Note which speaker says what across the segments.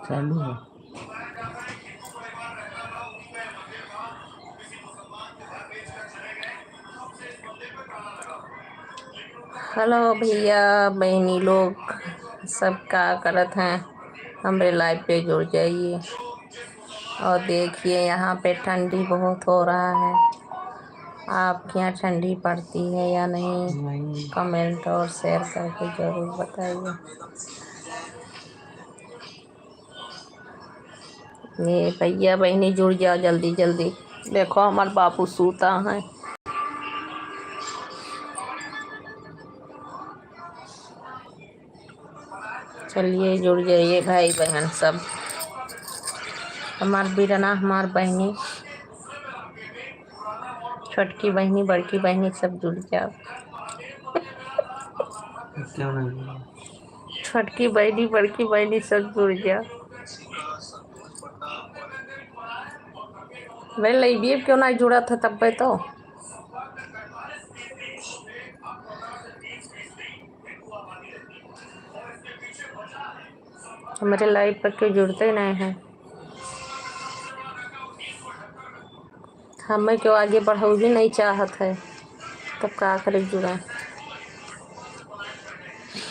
Speaker 1: चालू है।
Speaker 2: हेलो भैया बहनी लोग सब क्या करत हैं, हमारे लाइव पे जुड़ जाइए। और देखिए यहाँ पे ठंडी बहुत हो रहा है। आपके यहाँ ठंडी पड़ती है या नहीं? कमेंट और शेयर करके ज़रूर बताइए। ये भैया बहनी जुड़ जाओ जल्दी जल्दी। देखो हमारे बापू सूता है। चलिए जुड़ जाइए भाई बहन सब। हमार बीरना हमार बहनी, छोटकी बहनी बड़की बहनी सब जुड़ जाओ।
Speaker 1: क्या नहीं,
Speaker 2: छोटकी बहनी बड़की बहनी सब जुड़ जाओ। मैं लईबी क्यों ना जुड़ा था तब पे तो। हमारे लाइव पर क्यों जुड़ते नहीं हैं? हमें क्यों आगे बढ़ाओ भी नहीं चाहत है, तब क्या करे जुड़ा।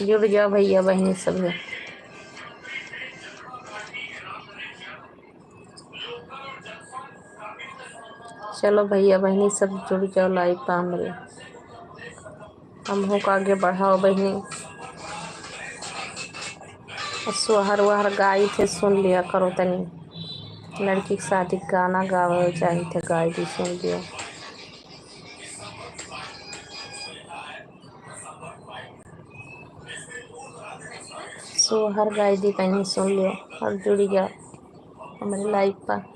Speaker 2: जुड़ जाओ भैया बहनी सब है। चलो भैया बहनी सब जुड़ जाओ लाइव पर हमरे। हम हो को आगे बढ़ाओ बहनी। सोहर वहर गाई थे सुन लिया करो तनी। लड़की की शादी गाना गावे चाहिए थे, गाई भी सुन लिया। सोहर गाई दी कहीं सुन लियो और जुड़ जाओ हमारे लाइव पर।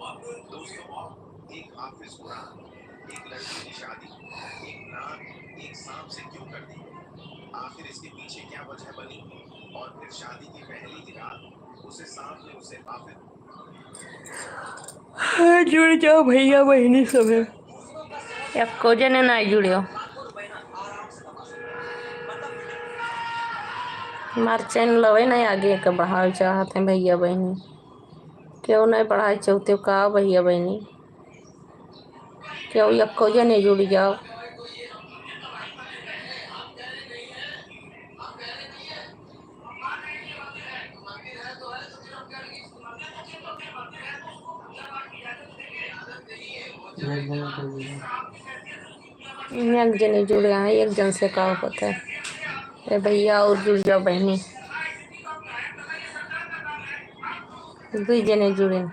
Speaker 2: जुड़ जाओ भैया बहनी सब है। एक को जने नहीं जुड़ियो। हमारे चैनल अवे नहीं आगे के बढ़ावे चाहते हैं भैया बहनी। क्यों नहीं बढ़ाए चाहते का भैया बहनी? क्यों एक को जने जुड़ जाओ। एक जने जुड़े हैं, एक जन से का होता है। ए भैया और जुड़ जाओ बहनी। दो जने जुड़े।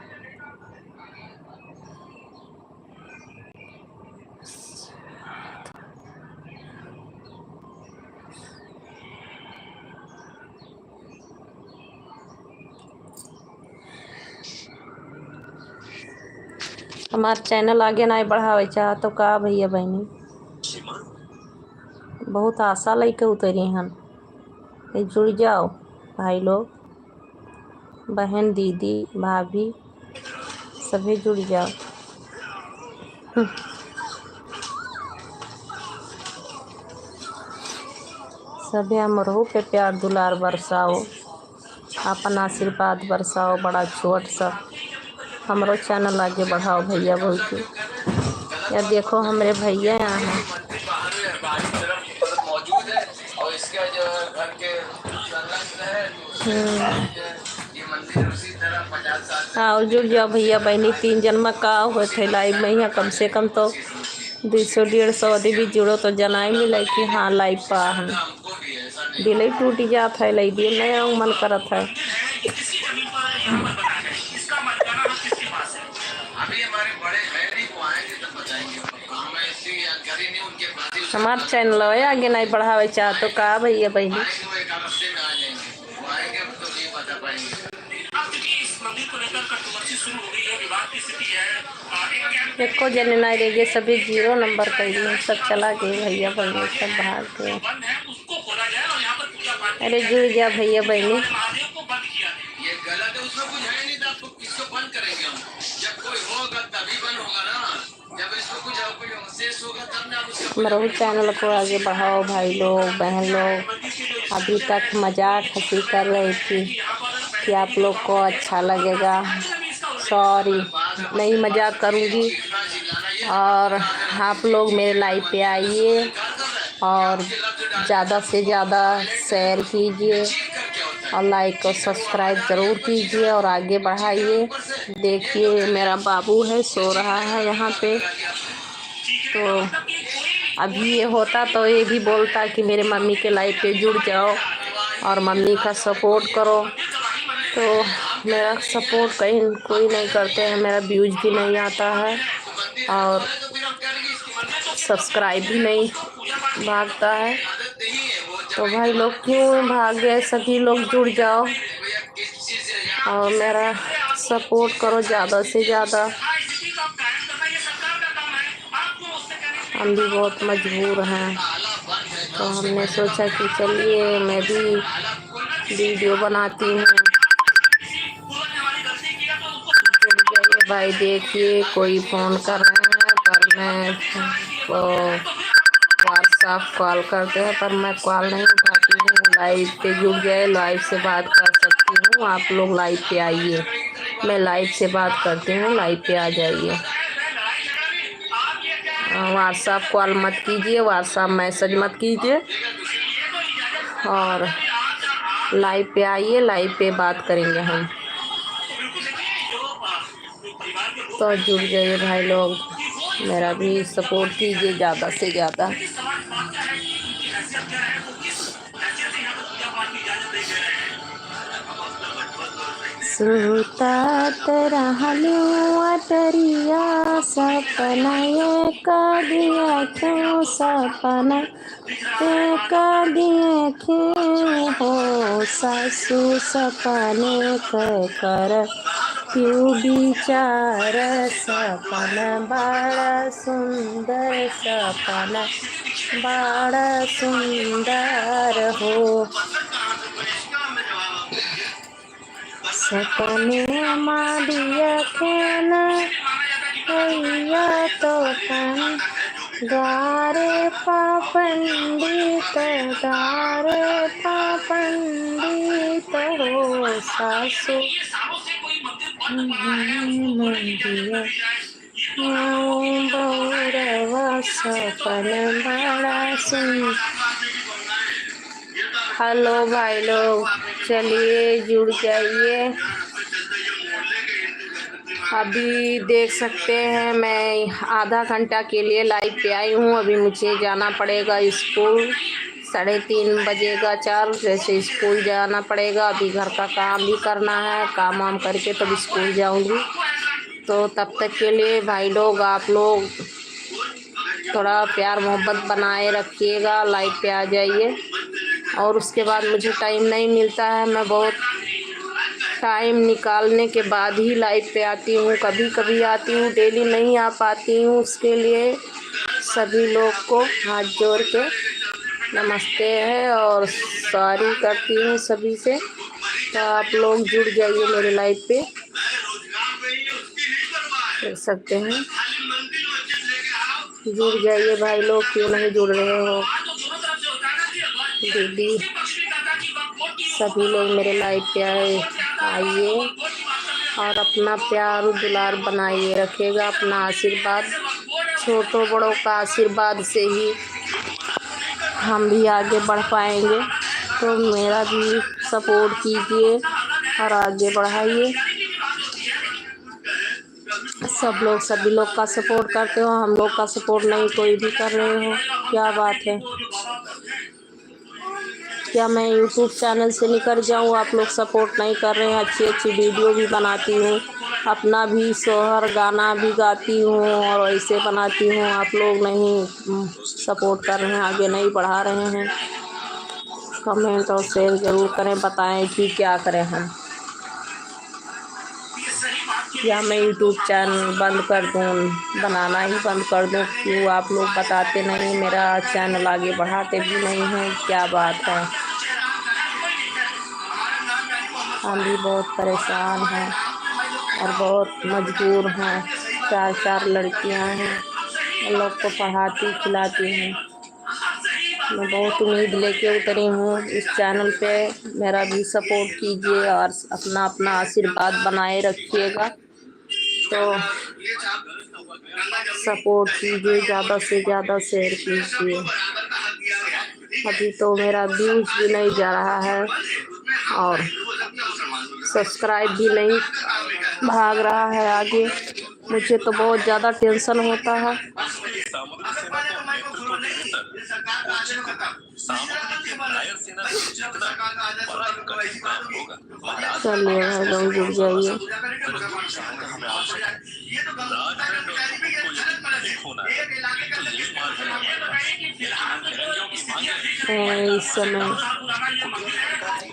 Speaker 2: हमारे चैनल आगे नहीं बढ़ावे चाह तो का भैया बहनी? बहुत आशा लेके उतरी हन। जुड़ जाओ भाई लोग, बहन दीदी भाभी सभी जुड़ जाओ। सभी हमरो पे प्यार दुलार बरसाओ, अपन आशीर्वाद बरसाओ बड़ा छोट सब। हमरो चैनल आगे बढ़ाओ भैया भौजी। या देखो हमारे भैया यहाँ हैं। हाँ जुड़ जाओ भैया बहनी। 3 जन्म का हुए थे लाइव में यहाँ कम से कम तो 200-150 आदमी भी जुड़ो तो जनाई मिले कि हाँ लाइव पा हम। दिल ही टूट जाता है, लाइव भी नहीं मन करत है। हमारे चैनल आगे नहीं बढ़ावे चाह तो का भैया बहनी? देखो जने नहीं रह गए, सभी 0 नंबर कर दिए, सब चला गए भैया बहनी सब भाग गए। अरे जुड़ गया भैया बहनी। मेरे चैनल को आगे बढ़ाओ भाई लोग बहन लोग। अभी तक मजाक हंसी कर रही थी, कि आप लोग को अच्छा लगेगा। सॉरी, नहीं मजाक करूँगी। और आप लोग मेरे लाइव पे आइए और ज़्यादा से ज़्यादा शेयर कीजिए और लाइक और सब्सक्राइब ज़रूर कीजिए और आगे बढ़ाइए। देखिए मेरा बाबू है, सो रहा है यहाँ पे। तो अभी ये होता तो ये भी बोलता कि मेरे मम्मी के लाइव पे जुड़ जाओ और मम्मी का सपोर्ट करो। तो मेरा सपोर्ट कहीं कोई नहीं करते हैं, मेरा व्यूज भी नहीं आता है और सब्सक्राइब भी नहीं भागता है। तो भाई लोग क्यों भाग गए, सभी लोग जुड़ जाओ और मेरा सपोर्ट करो ज़्यादा से ज़्यादा। हम भी बहुत मजबूर हैं, तो हमने सोचा कि चलिए मैं भी वीडियो बनाती हूँ। भाई देखिए कोई फ़ोन कर रहे हैं पर मैं व्हाट्सएप कॉल करते हैं पर मैं कॉल नहीं उठाती हूँ। लाइव पे जुड़ गए, लाइव से बात कर सकती हूँ। आप लोग लाइव पे आइए, मैं लाइव से बात करती हूँ, लाइव पे आ जाइए। व्हाट्सएप कॉल मत कीजिए, व्हाट्सएप मैसेज मत कीजिए और लाइव पे आइए, लाइव पे बात करेंगे हम। तो जुड़ जाइए भाई लोग, मेरा भी सपोर्ट कीजिए ज़्यादा से ज़्यादा। सुतात रहलू अटरिया सपना ये का दिया क्यों, सपना ये का दिए क्यों हो, सासू सपने कर क्यों विचार, सपना बड़ा सुंदर, सपना बड़ा सुंदर हो। सपने मारिया खेना भैया तो पन द्वारे पापंडित, द्वारे पापंडित हो, सासू मंदिया बौरवा सपन बड़ा सुन। हेलो भाई लोग, चलिए जुड़ जाइए। अभी देख सकते हैं मैं आधा घंटा के लिए लाइव पे आई हूँ। अभी मुझे जाना पड़ेगा स्कूल, 3:30 बजेगा 4 जैसे स्कूल जाना पड़ेगा। अभी घर का काम भी करना है, काम वाम करके तब स्कूल जाऊँगी। तो तब तक के लिए भाई लोग आप लोग थोड़ा प्यार मोहब्बत बनाए रखिएगा, लाइव पे आ जाइए। और उसके बाद मुझे टाइम नहीं मिलता है, मैं बहुत टाइम निकालने के बाद ही लाइव पे आती हूँ। कभी कभी आती हूँ, डेली नहीं आ पाती हूँ। उसके लिए सभी लोग को हाथ जोड़ के नमस्ते है और सॉरी करती हूँ सभी से। तो आप लोग जुड़ जाइए मेरे लाइव पे, देख सकते हैं। जुड़ जाइए भाई लोग, क्यों नहीं जुड़ रहे हो। दीदी सभी लोग मेरे लाइव पे आइए और अपना प्यार और दुलार बनाइए रखेगा। अपना आशीर्वाद, छोटों बड़ों का आशीर्वाद से ही हम भी आगे बढ़ पाएंगे। तो मेरा भी सपोर्ट कीजिए और आगे बढ़ाइए। सब लोग सभी लोग का सपोर्ट करते हो, हम लोग का सपोर्ट नहीं कोई भी कर रहे हो, क्या बात है। क्या मैं यूट्यूब चैनल से निकल जाऊँ, आप लोग सपोर्ट नहीं कर रहे हैं। अच्छी अच्छी वीडियो भी बनाती हूँ, अपना भी सोहर गाना भी गाती हूँ और ऐसे बनाती हूँ। आप लोग नहीं सपोर्ट कर रहे हैं, आगे नहीं बढ़ा रहे हैं। कमेंट और शेयर ज़रूर करें, बताएं कि क्या करें हम। या मैं यूट्यूब चैनल बंद कर दूँ, बनाना ही बंद कर दूँ? क्यों आप लोग बताते नहीं, मेरा चैनल आगे बढ़ाते भी नहीं हैं, क्या बात है। हम भी बहुत परेशान हैं और बहुत मजबूर हैं। 4 लड़कियां हैं, उन लोग को पढ़ाती खिलाती हैं। मैं बहुत उम्मीद लेके उतरी हूँ इस चैनल पे। मेरा भी सपोर्ट कीजिए और अपना अपना आशीर्वाद बनाए रखिएगा। तो सपोर्ट कीजिए, ज़्यादा से ज़्यादा शेयर कीजिए। अभी तो मेरा व्यूज़ भी नहीं जा रहा है और सब्सक्राइब भी नहीं भाग रहा है आगे। मुझे तो बहुत ज़्यादा टेंशन होता है। चलिए भाई लोग जुड़ जाइए। इस समय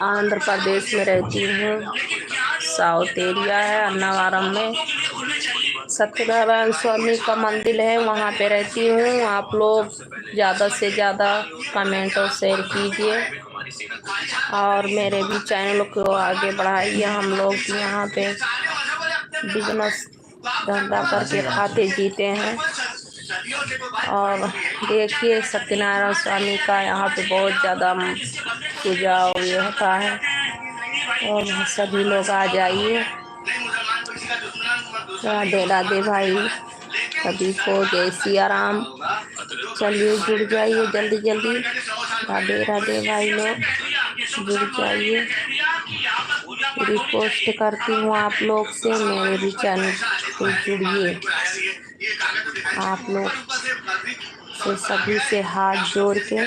Speaker 2: आंध्र प्रदेश में रहती हूँ, साउथ एरिया है, अन्नावरम में सत्यनारायण स्वामी का मंदिर है, वहाँ पे रहती हूँ। आप लोग ज़्यादा से ज़्यादा कमेंट और शेयर कीजिए और मेरे भी चैनल को आगे बढ़ाइए। हम लोग यहाँ पे बिजनेस धंधा करके खाते जीते हैं। और देखिए सत्यनारायण स्वामी का यहाँ पे बहुत ज़्यादा पूजा और ये होता है और सभी लोग आ जाइए। राधे राधे भाई सभी को, जय सिया राम। चलिए जुड़ जाइए जल्दी जल्दी। राधे राधे भाई लोग जुड़ जाइए। रिक्वेस्ट करती हूँ आप लोग से, मेरे भी चैनल पे जुड़िए। आप लोग से सभी से हाथ जोड़ के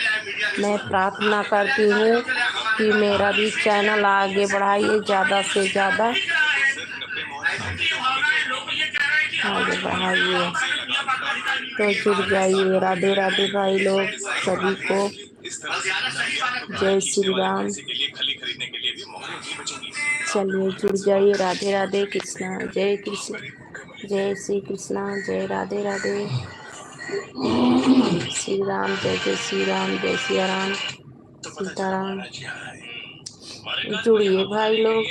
Speaker 2: मैं प्रार्थना करती हूँ कि मेरा भी चैनल आगे बढ़ाइए, ज़्यादा से ज़्यादा आगे बढ़ाइए। तो जुड़ जाइए। राधे राधे भाई लोग सभी को, जय श्री राम। चलिए जुड़ जाइए। राधे राधे, कृष्णा जय कृष्ण, जय श्री कृष्णा, जय राधे राधे, श्री राम जय जय श्री राम, जय सिया राम, सीताराम। जुड़िए भाई लोग।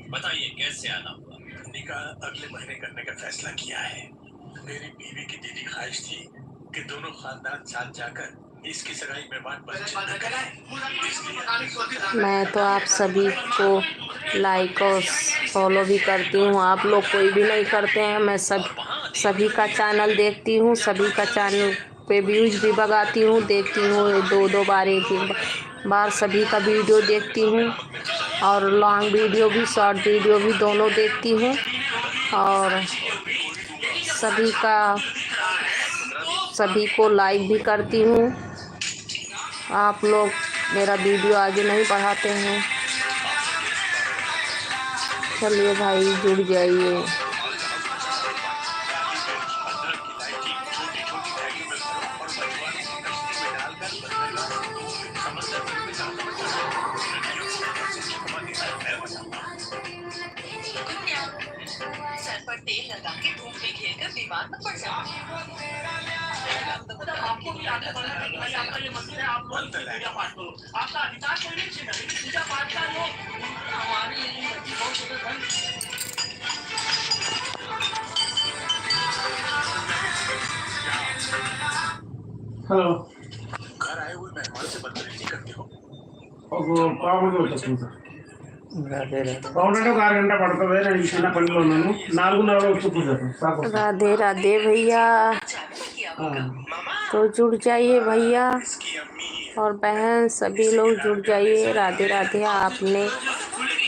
Speaker 1: बताइए कैसे आना हुआ? निकाह अगले महीने करने का फैसला किया है। मेरी बीवी की दीदी ख्वाहिश थी कि दोनों खानदान साथ जाकर इसकी सगाई में
Speaker 2: मैं तो आप सभी को लाइक और फॉलो भी करती हूँ। आप लोग कोई भी नहीं करते हैं। मैं सभी का चैनल देखती हूँ, सभी का चैनल पे व्यूज भी भगाती हूँ, देखती हूँ दो बार एक बार सभी का वीडियो देखती हूँ और लॉन्ग वीडियो भी, शॉर्ट वीडियो भी दोनों देखती हूँ और सभी को लाइक भी करती हूँ। आप लोग मेरा वीडियो आगे नहीं बढ़ाते हैं। चलिए भाई जुड़ जाइए।
Speaker 1: सर पर तेल लगा के धूप में घेरकर बीमार न पड़ जाओ। आपको भी आगे बढ़ना चाहिए भाई। आपका ये मंदिर है, आप लोग पूजा पाठ करो। आपका अधिकार कोई नहीं छीना, लेकिन पूजा पाठ का जो हमारे लिए बहुत हेलो, घर आए हुए मेहमान से बदतमीजी करते हो।
Speaker 2: राधे राधे भैया। तो जुड़ जाइए भैया और बहन, सभी लोग जुड़ जाइए। राधे राधे। आपने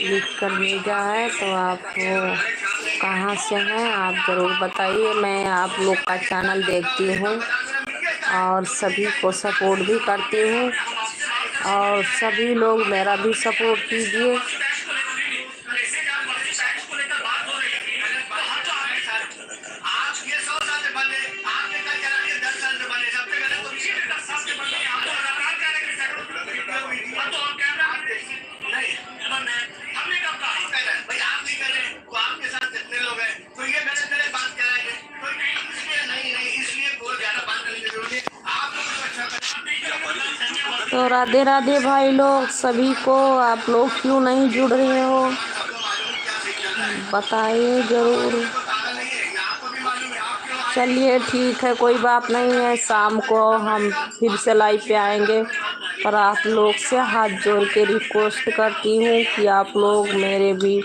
Speaker 2: लिख कर भेजा है तो आप कहाँ से हैं आप ज़रूर बताइए। मैं आप लोग का चैनल देखती हूँ और सभी को सपोर्ट भी करती हूँ और सभी लोग मेरा भी सपोर्ट कीजिए। तो राधे राधे भाई लोग सभी को। आप लोग क्यों नहीं जुड़ रहे हो बताइए ज़रूर। चलिए ठीक है, कोई बात नहीं है, शाम को हम फिर से लाइव पे आएंगे। पर आप लोग से हाथ जोड़ के रिक्वेस्ट करती हूँ कि आप लोग मेरे भी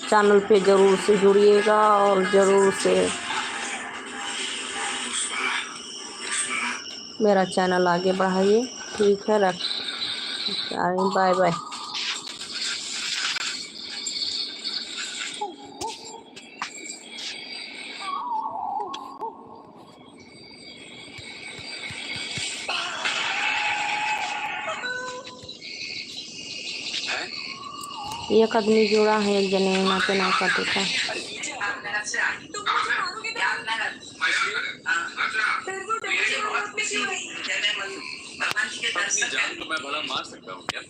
Speaker 2: चैनल पे ज़रूर से जुड़िएगा और ज़रूर से मेरा चैनल आगे बढ़ाइए। ठीक है, रख बाय बाय। एक आदमी जुड़ा है, एक जने ना पे ना काटे का।
Speaker 3: अपनी जान को मैं भला मार सकता हूँ क्या?